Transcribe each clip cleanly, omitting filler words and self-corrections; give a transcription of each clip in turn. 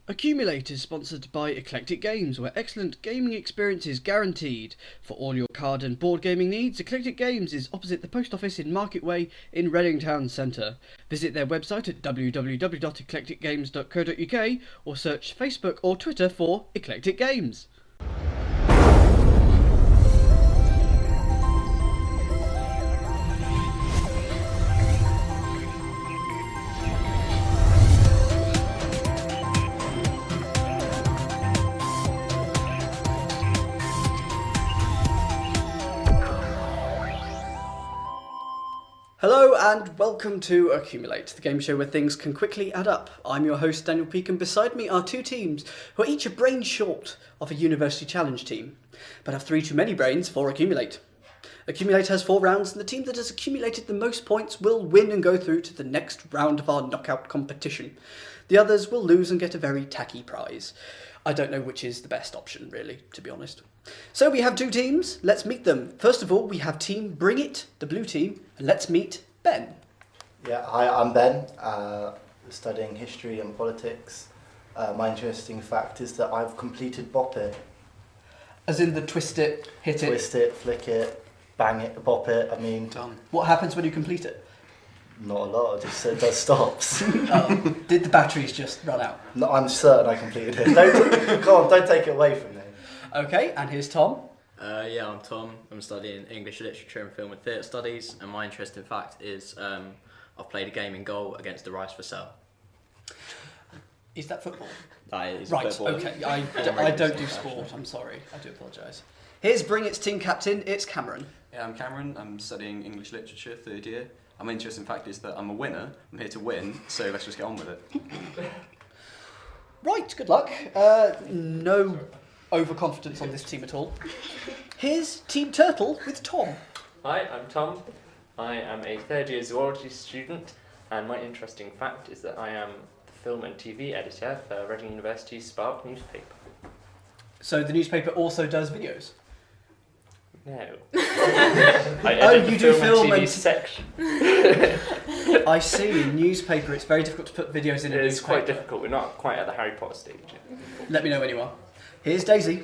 Accumulator is sponsored by Eclectic Games, where excellent gaming experience is guaranteed. For all your card and board gaming needs, Eclectic Games is opposite the post office in Market Way in Reading Town Centre. Visit their website at www.eclecticgames.co.uk or search Facebook or Twitter for Eclectic Games. Hello and welcome to Accumulate, the game show where things can quickly add up. I'm your host Daniel Peake, and beside me are two teams who are each a brain short of a University Challenge team, but have three too many brains for Accumulate. Accumulate has 4 rounds, and the team that has accumulated the most points will win and go through to the next round of our knockout competition. The others will lose and get a very tacky prize. I don't know which is the best option, really, to be honest. So we have 2 teams. Let's meet them. First of all, we have Team Bring It, the blue team, and let's meet Ben. Yeah, hi, I'm Ben, studying history and politics. My interesting fact is that I've completed Bop It. As in the twist it, hit it? Twist it, flick it, bang it, bop it, Done. What happens when you complete it? Not a lot, it just does stops. Did the batteries just run out? No, I'm certain I completed it. Don't take it away from me. Okay, and here's Tom. Yeah, I'm Tom. I'm studying English Literature and Film and Theatre Studies, and my interesting fact is I've played a game in goal against the Rice for Sale. Is that football? That is right, football. Okay. I don't do sport, I'm sorry. I do apologise. Here's Bring It's team captain, it's Cameron. Yeah, I'm Cameron. I'm studying English Literature, 3rd year. My interesting fact is that I'm a winner. I'm here to win, so let's just get on with it. Right, good luck. No overconfidence on this team at all. Here's Team Turtle with Tom. Hi, I'm Tom. I am a 3rd year zoology student, and my interesting fact is that I am the film and TV editor for Reading University's Spark newspaper. So the newspaper also does videos? No. I edit you the do film and TV and section. I see. In newspaper, it's very difficult to put videos in a newspaper. It's quite difficult. We're not quite at the Harry Potter stage yet. Let me know when you are. Here's Daisy.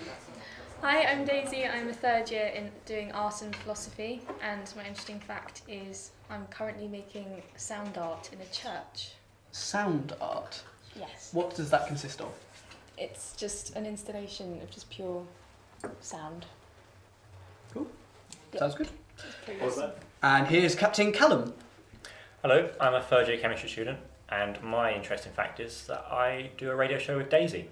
Hi, I'm Daisy. I'm a 3rd year in doing art and philosophy, and my interesting fact is I'm currently making sound art in a church. Sound art? Yes. What does that consist of? It's just an installation of just pure sound. Cool. Yeah. Sounds good. What was that? And here's Captain Callum. Hello, I'm a 3rd year chemistry student, and my interesting fact is that I do a radio show with Daisy.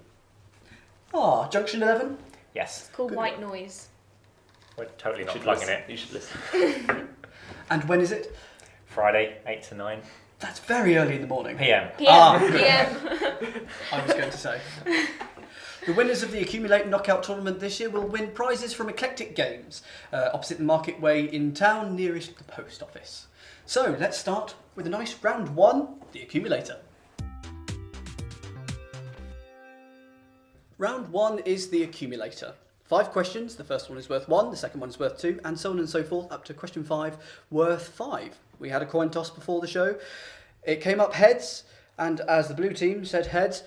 Ah, Junction 11? Yes. It's called Good. White Noise. We're totally not plugging it. You should listen. And when is it? Friday, 8 to 9 That's very early in the morning. PM. PM. I was going to say. The winners of the Accumulate Knockout Tournament this year will win prizes from Eclectic Games, opposite the Market Way in town, nearest the post office. So let's start with a nice round 1, the Accumulator. Round 1 is the Accumulator. 5 questions, the first one is worth 1, the second one is worth 2, and so on and so forth, up to question 5, worth 5. We had a coin toss before the show. It came up heads, and as the blue team said heads,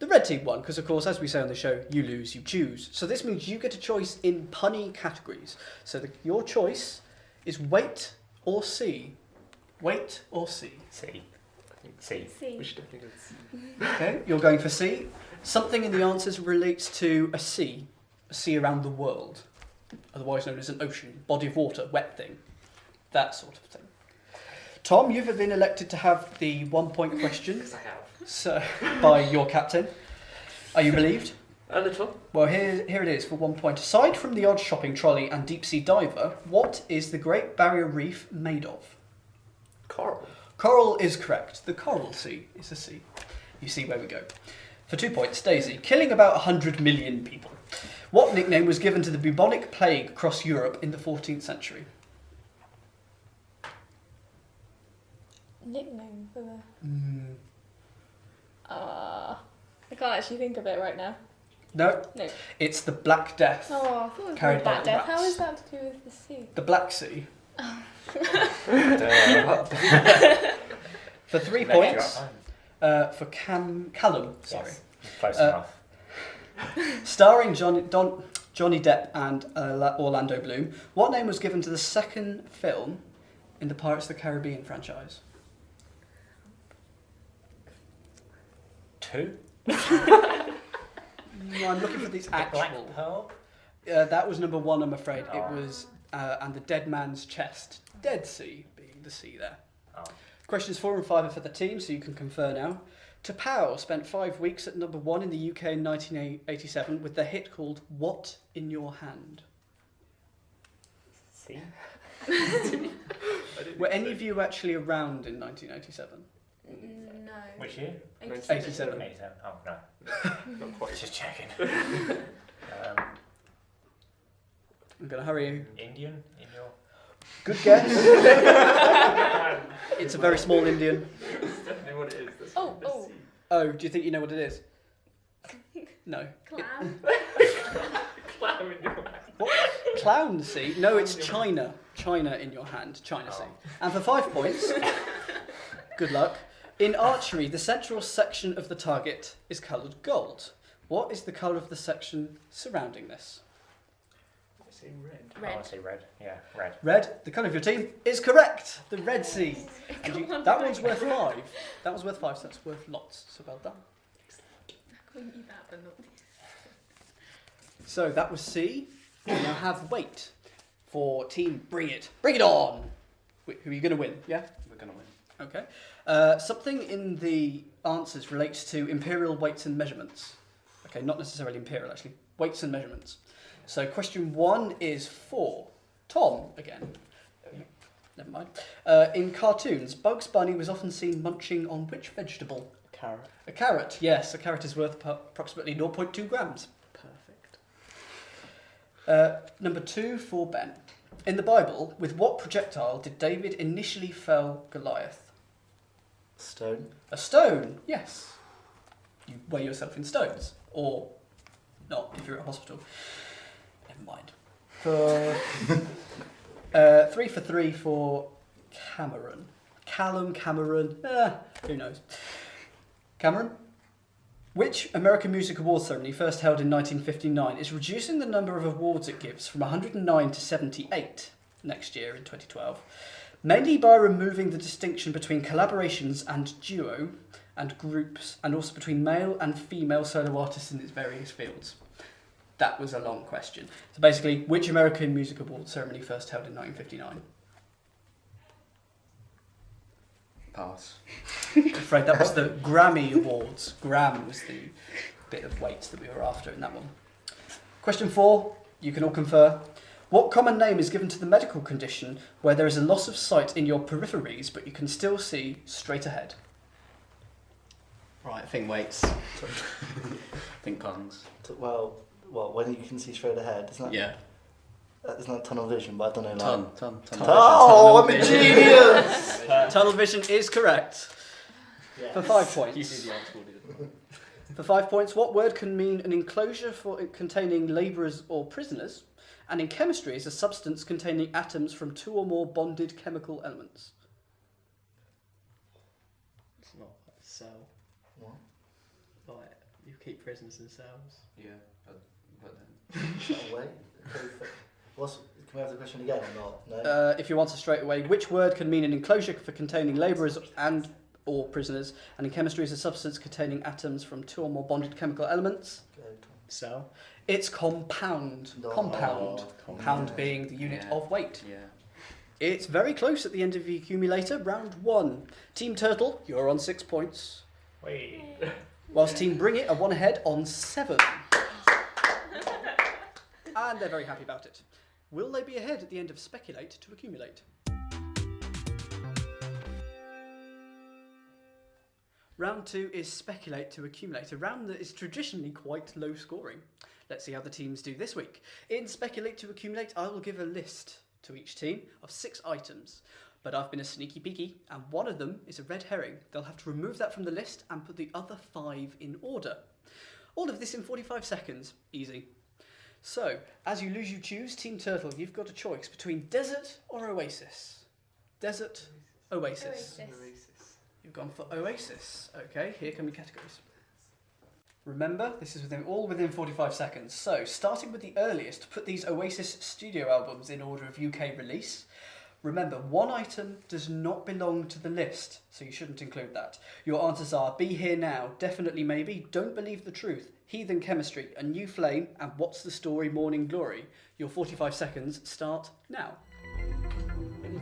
the red team won, because of course, as we say on the show, you lose, you choose. So this means you get a choice in punny categories. So your choice is wait or see. Wait or see. C. C. We should definitely go to C. Okay, you're going for C. Something in the answers relates to a sea around the world, otherwise known as an ocean, body of water, wet thing, that sort of thing. Tom, you've been elected to have the 1 point question. Yes, I have. So, by your captain. Are you relieved? A little. Well, here it is for 1 point. Aside from the odd shopping trolley and deep sea diver, what is the Great Barrier Reef made of? Coral. Coral is correct. The Coral Sea is a sea. You see where we go. For 2 points, Daisy. Killing about 100 million people. What nickname was given to the bubonic plague across Europe in the 14th century? Nickname for the... I can't actually think of it right now. No? No. It's the Black Death. Oh, I thought it was Carried by Black Death. rats. How is that to do with the sea? The Black Sea. For 3 points, for Callum, sorry. Yes. Close enough. Starring Johnny Depp and Orlando Bloom, what name was given to the second film in the Pirates of the Caribbean franchise? 2. No, I'm looking for these actual. Black Pearl. That was number 1, I'm afraid. Oh. It was and the Dead Man's Chest. Dead Sea being the sea there. Oh. Questions 4 and 5 are for the team, so you can confer now. T'Pau spent 5 weeks at number 1 in the UK in 1987 with the hit called What in Your Hand? See? Were any of you actually around in 1987? No. Which year? 87. 87. Oh no. Not quite. Just checking. I'm going to hurry you. Indian in your. Good guess. It's a very small Indian. That's definitely what it is. That's Oh, the oh. sea. Oh, do you think you know what it is? No. Clam. Clam in your hand. What? Clown sea? No, it's China. China in your hand. China sea. And for 5 points, good luck. In archery, the central section of the target is coloured gold. What is the colour of the section surrounding this? I say red. I Red. want to say red. Yeah, red. Red. The colour of your team is correct. The Red Sea. And Come on, that right. one's worth 5. That was worth 5, so that's worth lots. So well done. I knew that, but not. So that was C. We now have weight for team Bring It. Bring it on! Wait, who are you going to win? Yeah? We're going to win. Okay. Something in the answers relates to imperial weights and measurements. Okay, not necessarily imperial, actually. Weights and measurements. So question 1 is for Tom again. Never mind. In cartoons, Bugs Bunny was often seen munching on which vegetable? Carrot. A carrot. Yes, a carrot is worth approximately 0.2 grams. Perfect. Number 2 for Ben. In the Bible, with what projectile did David initially fell Goliath? Stone. A stone, yes. You weigh yourself in stones. Or not, if you're at a hospital. Never mind. For 3 for 3 for Cameron. Cameron. Who knows? Cameron? Which American Music Awards ceremony, first held in 1959, is reducing the number of awards it gives from 109 to 78 next year in 2012, mainly by removing the distinction between collaborations and duo and groups, and also between male and female solo artists in its various fields? That was a long question. So basically, which American Music Awards ceremony first held in 1959? Pass. I'm afraid that was the Grammy Awards. Gram was the bit of weight that we were after in that one. Question 4, you can all confer. What common name is given to the medical condition where there is a loss of sight in your peripheries but you can still see straight ahead? Right, I think weights. I think tongues. Well, when you can see straight ahead, isn't that? Yeah. Isn't that tunnel vision? But I don't know. Ton. Oh, I'm a genius! Tunnel vision is correct. For 5 points. You see the article, did it? For 5 points, what word can mean an enclosure containing labourers or prisoners, and in chemistry is a substance containing atoms from 2 or more bonded chemical elements? It's not like a cell. What? Like, you keep prisoners in cells. Yeah, but then. Oh, wait. Can we have the question again or not? No. If you answer straight away, which word can mean an enclosure for containing labourers and or prisoners, and in chemistry is a substance containing atoms from 2 or more bonded chemical elements? Go, Tom. Cell. It's compound. No. Compound. Oh, Pound being the unit Yeah. of weight. Yeah. It's very close at the end of the accumulator. Round 1. Team Turtle, you're on 6 points, Wait. whilst Team Bring It are 1 ahead on 7. And they're very happy about it. Will they be ahead at the end of Speculate to Accumulate? Round 2 is Speculate to Accumulate, a round that is traditionally quite low scoring. Let's see how the teams do this week. In Speculate to Accumulate, I will give a list to each team of 6 items. But I've been a sneaky peeky, and one of them is a red herring. They'll have to remove that from the list and put the other 5 in order. All of this in 45 seconds. Easy. So, as you lose, you choose. Team Turtle, you've got a choice between desert or oasis. Desert, oasis. Oasis. You've gone for oasis. Okay, here come your categories. Remember, this is all within 45 seconds. So, starting with the earliest, put these Oasis studio albums in order of UK release. Remember, one item does not belong to the list, so you shouldn't include that. Your answers are Be Here Now, Definitely Maybe, Don't Believe the Truth, Heathen Chemistry, A New Flame, and What's the Story, Morning Glory. Your 45 seconds start now.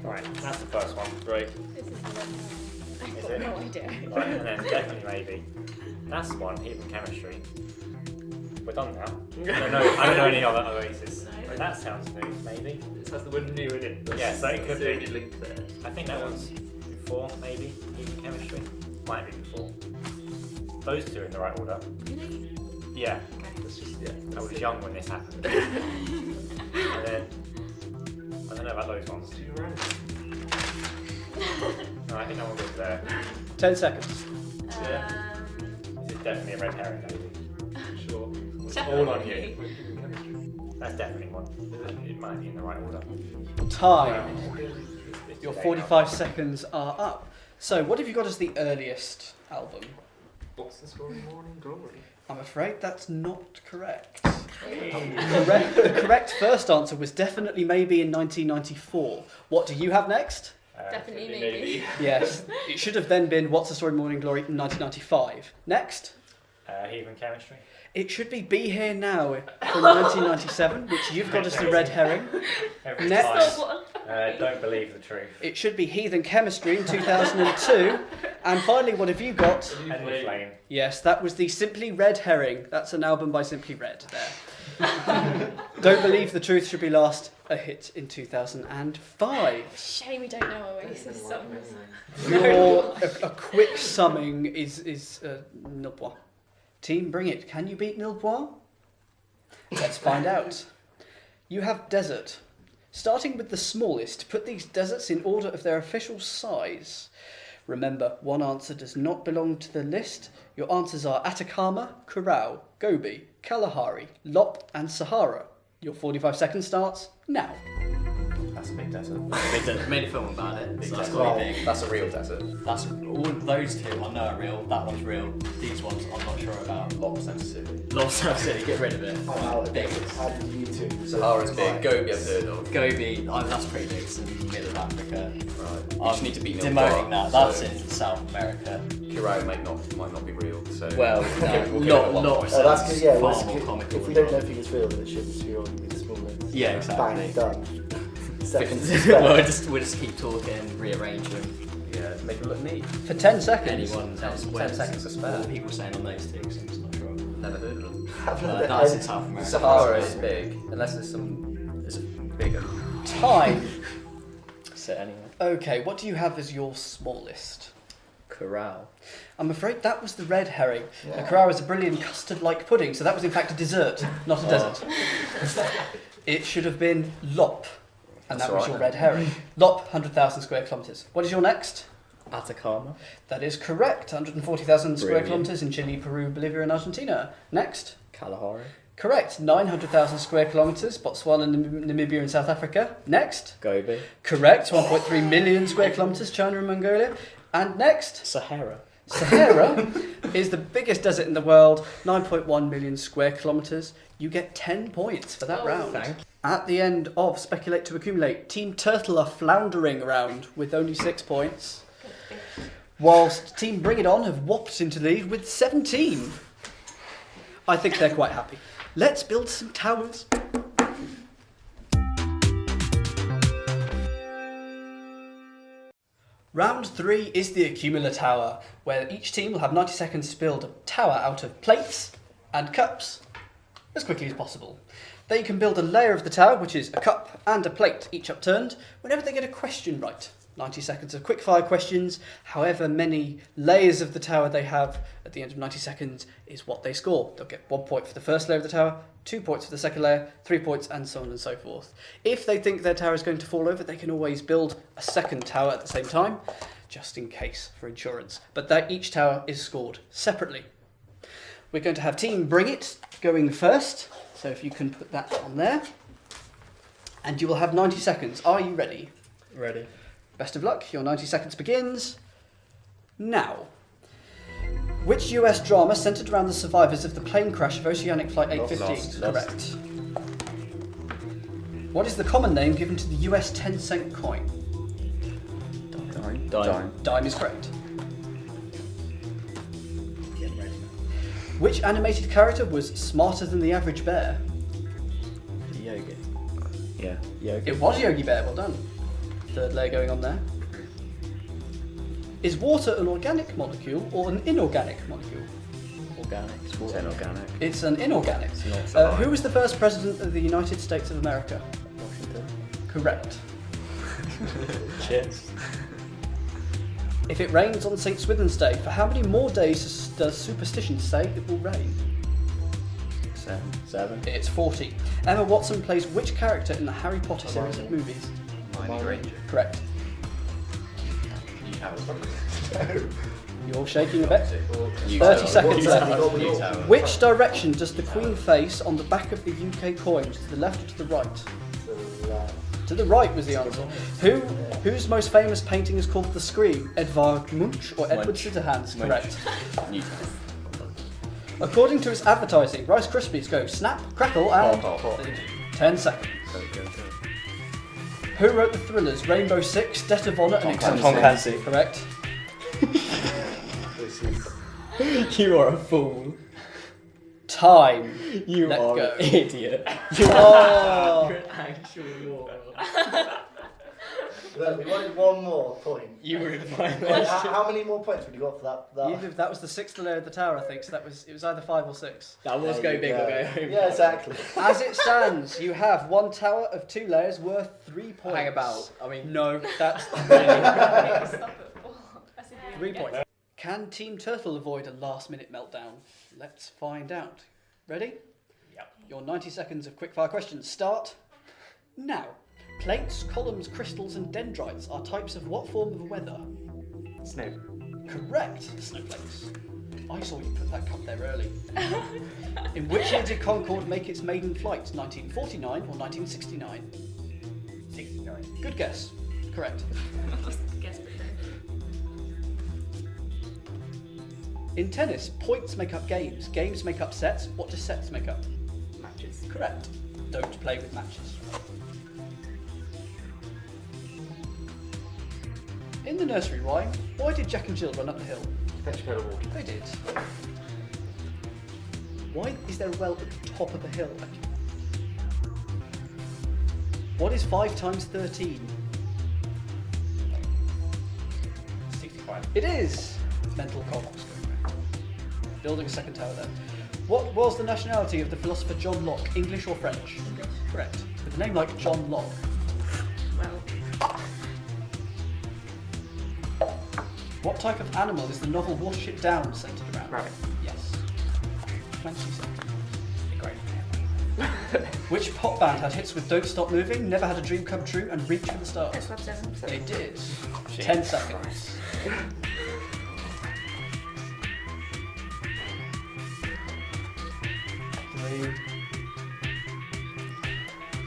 Right, that's the first one. Right. This is the one. I've Is got it? no idea. Right, and then definitely maybe. That's one, Heathen Chemistry. We're done now. I don't know any other Oasis. No. But that sounds new, maybe. It has the word new in it. Yeah, so it could be. linked there. I think that was before, maybe, Heathen Chemistry. Might be before. Those two are in the right order. Really? Yeah, That's just, yeah. I was young when this happened. And then, I don't know about those ones. No, I think that one goes there. 10 seconds. This is definitely a red herring, maybe. Sure. All on you. That's definitely one. It might be in the right order. Time. It's Your too late 45 seconds are up. So, what have you got as the earliest album? What's the story, Morning Glory? I'm afraid that's not correct. The correct first answer was Definitely Maybe in 1994. What do you have next? now. Definitely maybe. Yes, it should have then been What's the Story, Morning Glory in 1995. Next, Heathen Chemistry. it should be Be Here Now from 1997, which you've got as the red herring. Every Next. time. Don't believe the truth. It should be Heathen Chemistry in 2002. And finally, what have you got? And the flame. Yes, that was the Simply Red Herring. That's an album by Simply Red there. Don't Believe the Truth should be last, a hit in 2005. Shame we don't know Oasis songs. A quick summing is nil point. Team, bring it. Can you beat nil point? Let's find out. You have desert. Starting with the smallest, put these deserts in order of their official size. Remember, one answer does not belong to the list. Your answers are Atacama, Curacao, Gobi, Kalahari, Lop, and Sahara. Your 45 seconds starts now. That's a big desert. They made a film about it, so that's Well, quite big. that's a real desert. That's all of those two I know are real. That one's real. These ones I'm not sure about. Lot of sensitivity. Lost City, get rid of it. How Big. did you two? Sahara's big. Gobi I've heard of. Gobi, that's pretty big. It's in the middle of Africa. Right. You I'm just need to beat demoting that. That's so in South America. Curacao might not be real. So Well, we'll give it no, a 1 lot. point. Oh, that's good. Yeah, Far well, more if comical we don't know than- if it's real, then it should just be on the small list. Yeah, exactly. Bang, done. Seconds. Well, we'll just keep talking, rearrange them. Yeah, make it look neat. For 10 seconds. Anyone else? 10 seconds to spare. What are people saying on those two? 'Cause I'm just not sure. Never heard of them. That's in South America. Sahara is big, unless there's bigger. Time. So anyway, Okay, what do you have as your smallest? corral. I'm afraid that was the red herring. Yeah. A curragh is a brilliant custard-like pudding, so that was in fact a dessert, not a desert. It should have been Lop, and That's that was right your then. red herring. Lop, 100,000 square kilometres. What is your next? Atacama. That is correct, 140,000 square Brilliant. kilometres in Chile, Peru, Bolivia and Argentina. Next? Kalahari. Correct, 900,000 square kilometres, Botswana, Namibia and South Africa. Next? Gobi. Correct, 1.3 million square kilometres, China and Mongolia. And next? Sahara. Sahara is the biggest desert in the world, 9.1 million square kilometres. You get 10 points for that round. Thank At the end of Speculate to Accumulate, Team Turtle are floundering around with only 6 points, whilst Team Bring It On have whopped into the lead with 17. I think they're quite happy. Let's build some towers. Round 3 is the accumulator tower, where each team will have 90 seconds to build a tower out of plates and cups as quickly as possible. They can build a layer of the tower, which is a cup and a plate, each upturned, whenever they get a question right. 90 seconds of quickfire questions, however many layers of the tower they have at the end of 90 seconds is what they score. They'll get 1 point for the first layer of the tower, 2 points for the second layer, 3 points, and so on and so forth. If they think their tower is going to fall over, they can always build a second tower at the same time, just in case, for insurance. But each tower is scored separately. We're going to have Team Bring It going first, so if you can put that on there. And you will have 90 seconds. Are you ready? Ready. Best of luck, your 90 seconds begins now. Which US drama centred around the survivors of the plane crash of Oceanic Flight 815? Lost. Correct. What is the common name given to the US 10-cent coin? Dime. Dime is correct. Getting ready. Which animated character was smarter than the average bear? Yogi. Yeah. Yogi. It was Yogi Bear, well done. Third layer going on there. Is water an organic molecule or an inorganic molecule? Organic. It's inorganic. It's an inorganic. It's not so high. Who was the first president of the United States of America? Washington. Correct. Cheers. If it rains on St. Swithin's Day, for how many more days does superstition say it will rain? 7. It's 40. Emma Watson plays which character in the Harry Potter series of movies? Hermione Granger. Correct. New Tower. You're shaking a bit. New 30 Tower. seconds New left. Tower. New Tower. Which direction does the Queen face on the back of the UK coins? To the left or to the right? To the right was the answer. Whose most famous painting is called The Scream? Edvard Munch or Edward Munch. Scissorhands? Munch. Correct. New Tower. According to its advertising, Rice Krispies go snap, crackle, and Pop. 10 seconds. Who wrote the thrillers Rainbow Six, Debt of Honor, and Exorcist? Tom Clancy. Correct. You are a fool. Time. You Let's are go. an idiot. You are. You're an actual moron. Look, we wanted one more point. You were in my How many more points would you got for that? That was the sixth layer of the tower, I think. So it was either 5 or 6. That was There go you big or go home. Yeah, exactly. As it stands, you have one tower of 2 layers worth 3 points. Hang about. I mean, No, that's Stop it. I said you 3 get points. Can Team Turtle avoid a last-minute meltdown? Let's find out. Ready? Yep. Your 90 seconds of quickfire questions start now. Plates, columns, crystals, and dendrites are types of what form of weather? Snow. Correct. Snowflakes. I saw you put that cup there early. In which year did Concorde make its maiden flight? 1949 or 1969? 69. Good guess. Correct. Guess pretty In tennis, points make up games. Games make up sets. What do sets make up? Matches. Correct. Don't play with matches. In the nursery rhyme, why did Jack and Jill run up the hill? Fetch a pail of water. They did. Why is there a well at the top of the hill? What is 5 times 13? 65. It is! Mental comments going back. Building a second tower there. What was the nationality of the philosopher John Locke? English or French? Correct. With a name like John Locke. well. What type of animal is the novel Watership Down centred around? Rabbit. Yes. 20 seconds. Great. Which pop band had hits with Don't Stop Moving, Never Had a Dream Come True, and Reach for the Stars? Let's swap 7. They did. Shit. 10 seconds. Three.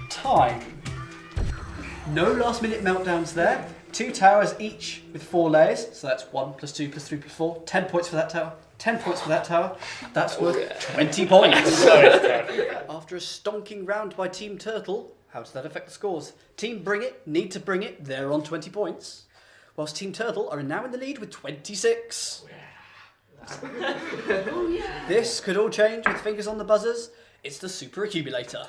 Time. No last minute meltdowns there. 2 towers each with 4 layers. So that's 1 plus 2 plus 3 plus 4. 10 points for that tower. 10 points for that tower. That's worth 20 points. After a stonking round by Team Turtle, how does that affect the scores? Team Bring It need to bring it. They're on 20 points. Whilst Team Turtle are now in the lead with 26. This could all change with fingers on the buzzers. It's the super accumulator.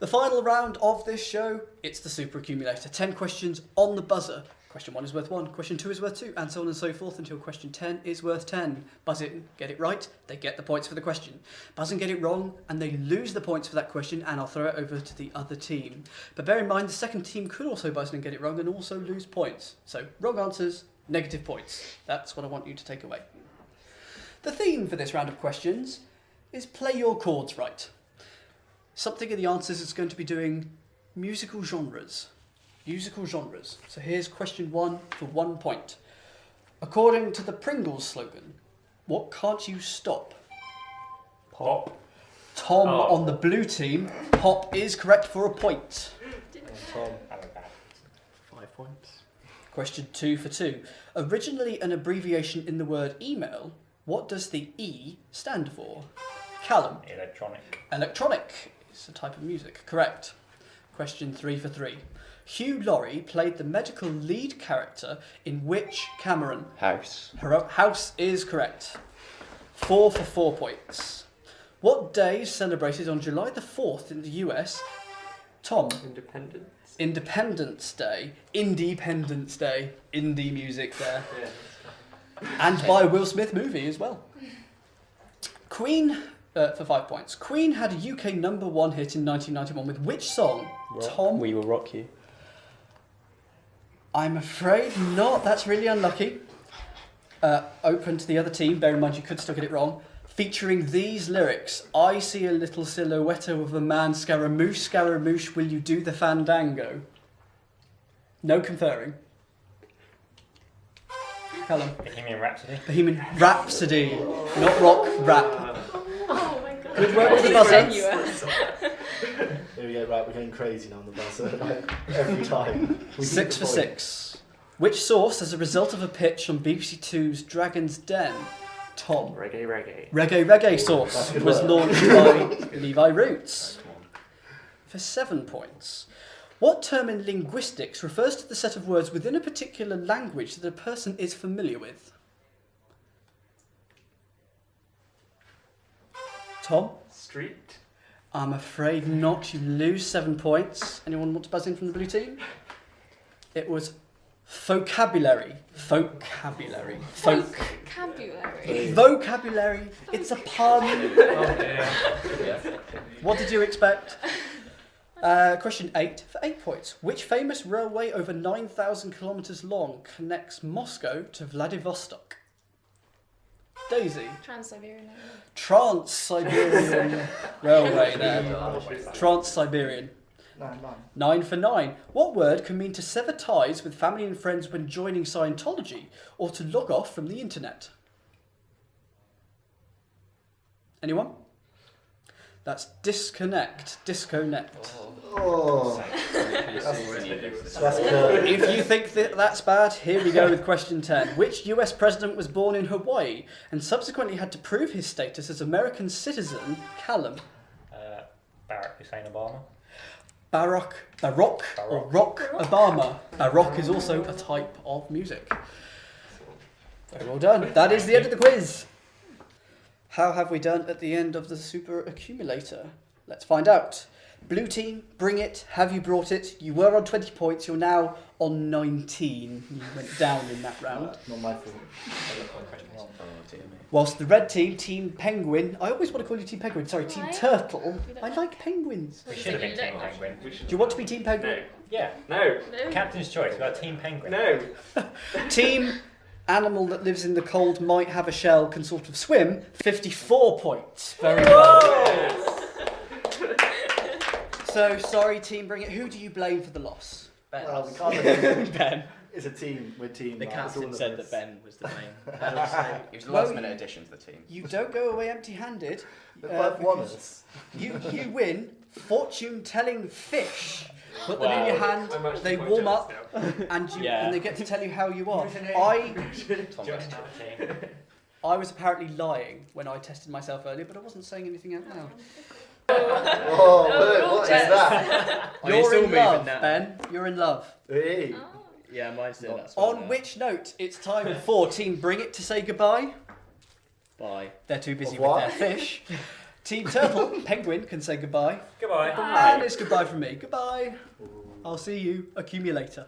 The final round of this show, it's the super accumulator. 10 questions on the buzzer. Question 1 is worth 1, question 2 is worth 2, and so on and so forth until question 10 is worth 10. Buzz in, get it right, they get the points for the question. Buzz and get it wrong, and they lose the points for that question, and I'll throw it over to the other team. But bear in mind, the second team could also buzz in and get it wrong and also lose points. So, wrong answers, negative points. That's what I want you to take away. The theme for this round of questions is play your chords right. Something in the answers is going to be doing musical genres. Musical genres. So here's question 1 for 1 point. According to the Pringles slogan, what can't you stop? Pop. Tom Oh. on the blue team. Pop is correct for a point. Tom. 5 points. Question 2 for 2. Originally an abbreviation in the word email, what does the E stand for? Callum. Electronic. Electronic is a type of music. Correct. Question 3 for 3. Hugh Laurie played the medical lead character in which Cameron? House. House is correct. 4 for 4 points. What day is celebrated on July the 4th in the US? Tom. Independence. Independence Day. Independence Day. Indie music there. Yeah. And by a Will Smith movie as well. Queen, for 5 points. Queen had a UK #1 hit in 1991 with which song? Tom? We Will Rock You. I'm afraid not. That's really unlucky. Open to the other team. Bear in mind you could still get it wrong. Featuring these lyrics. I see a little silhouette of a man. Scaramouche, Scaramouche, will you do the fandango? No conferring. Callum. Bohemian Rhapsody. Bohemian Rhapsody. Not rock, rap. Oh my god. Good work with the buzzer. Here we go, right, we're going crazy now on the buzzer, like, every time. 6 for 6. Which source, as a result of a pitch on BBC Two's Dragon's Den? Tom. Reggae Source That's good was work. launched by Levi Roots. For 7 points. What term in linguistics refers to the set of words within a particular language that a person is familiar with? Tom? Street. I'm afraid not. You lose 7 points. Anyone want to buzz in from the blue team? It was vocabulary. Vocabulary. Vocabulary. It's a pun. Oh dear. What did you expect? Question 8 for 8 points. Which famous railway over 9,000 kilometres long connects Moscow to Vladivostok? Daisy. Trans-Siberian Railway. Trans-Siberian Railway there. Trans-Siberian. 9. 9 for 9. What word can mean to sever ties with family and friends when joining Scientology or to log off from the internet? Anyone? That's disconnect. Disconnect. Oh, that's good. If you think that that's bad, here we go with question 10. Which US president was born in Hawaii and subsequently had to prove his status as American citizen? Callum. Barack Hussein Obama. Barack or Rock Obama. Baroque is also a type of music. Very well done. That is the end of the quiz. How have we done at the end of the super accumulator? Let's find out. Blue team, bring it. Have you brought it? You were on 20 points. You're now on 19. You went down in that round. Not my fault. Whilst the red team, Team Penguin. I always want to call you Team Penguin. Sorry, Team Why? Turtle. We don't I like- like penguins. We should have been Team Penguin. Do you want to be Team Penguin? Yeah. No. Captain's choice. We've got Team Penguin. No. Team Animal that lives in the cold, might have a shell, can sort of swim. 54 points. Very well. So, sorry, Team Bring It. Who do you blame for the loss? Ben. Well, we can't. Ben. It's a team. We're team. The right? It's all captain of said us. that Ben was to blame. And also, it was a Well, last minute addition to the team. You don't go away empty-handed. They both won because us. you win fortune-telling fish. Put them in your Wow. hand, I'm actually they quite warm jealous up, now. and they get to tell you how you are. I was apparently lying when I tested myself earlier, but I wasn't saying anything out loud. Oh, we're all what is jealous. that? Are you You're still in moving love, now? Ben. You're in love. Hey. Oh. Yeah, mine's still that On which note, it's time for Team Bring It to say goodbye. Bye. They're too busy Of with what? their fish. Team Turtle, Penguin, can say goodbye. Goodbye. And it's goodbye from me. Goodbye. I'll see you, accumulator.